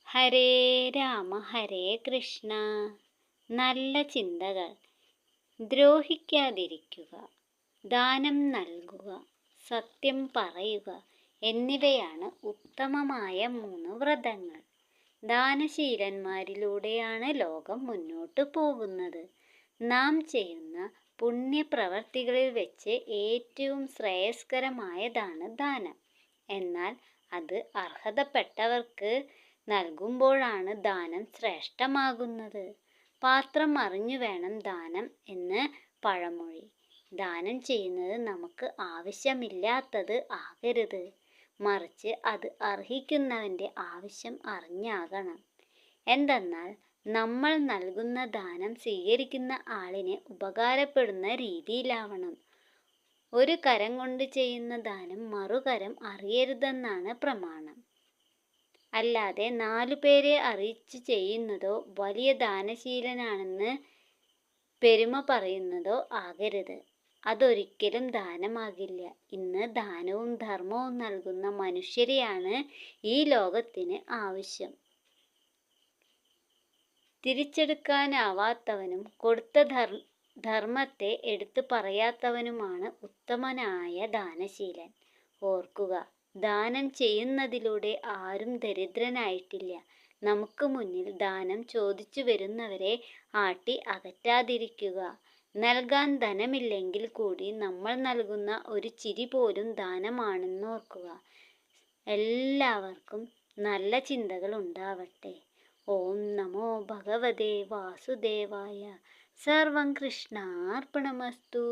ഹരേ രാമ ഹരേ കൃഷ്ണ. നല്ല ചിന്തകൾ. ദ്രോഹിക്കാതിരിക്കുക, ദാനം നൽകുക, സത്യം പറയുക എന്നിവയാണ് ഉത്തമമായ 3 വ്രതങ്ങൾ. ദാനശീലന്മാരിലൂടെയാണ് ലോകം മുന്നോട്ടു പോകുന്നത്. നാം ചെയ്യുന്ന പുണ്യപ്രവർത്തികളിൽ വെച്ച് ഏറ്റവും ശ്രേയസ്കരമായതാണ് ദാനം. എന്നാൽ അത് അർഹതപ്പെട്ടവർക്ക് നൽകുമ്പോഴാണ് ദാനം ശ്രേഷ്ഠമാകുന്നത്. പാത്രം അറിഞ്ഞു വേണം ദാനം എന്ന് പഴമൊഴി. ദാനം ചെയ്യുന്നത് നമുക്ക് ആവശ്യമില്ലാത്തത് ആകരുത്, മറിച്ച് അത് അർഹിക്കുന്നവൻ്റെ ആവശ്യം അറിഞ്ഞാകണം. എന്തെന്നാൽ നമ്മൾ നൽകുന്ന ദാനം സ്വീകരിക്കുന്ന ആളിനെ ഉപകാരപ്പെടുന്ന രീതിയിലാവണം. ഒരു കരം കൊണ്ട് ചെയ്യുന്ന ദാനം മറുകരം അറിയരുതെന്നാണ് പ്രമാണം. അല്ലാതെ 4 പേരെ അറിയിച്ച് ചെയ്യുന്നതോ വലിയ ദാനശീലനാണെന്ന് പെരുമ പറയുന്നതോ ആകരുത്. അതൊരിക്കലും ദാനമാകില്ല. ഇന്ന് ദാനവും ധർമ്മവും നൽകുന്ന മനുഷ്യരെയാണ് ഈ ലോകത്തിന് ആവശ്യം. തിരിച്ചെടുക്കാനാവാത്തവനും കൊടുത്ത ധർമ്മത്തെ എടുത്തു പറയാത്തവനുമാണ് ഉത്തമനായ ദാനശീലൻ. ഓർക്കുക, ദാനം ചെയ്യുന്നതിലൂടെ ആരും ദരിദ്രനായിട്ടില്ല. നമുക്ക് മുന്നിൽ ദാനം ചോദിച്ചു വരുന്നവരെ ആട്ടി അകറ്റാതിരിക്കുക. നൽകാൻ ധനമില്ലെങ്കിൽ കൂടി നമ്മൾ നൽകുന്ന ഒരു ചിരി പോലും ദാനമാണെന്നോർക്കുക. എല്ലാവർക്കും നല്ല ചിന്തകൾ ഉണ്ടാവട്ടെ. ഓം നമോ ഭഗവതേ വാസുദേവായ. സർവം കൃഷ്ണാർപ്പണമസ്തു.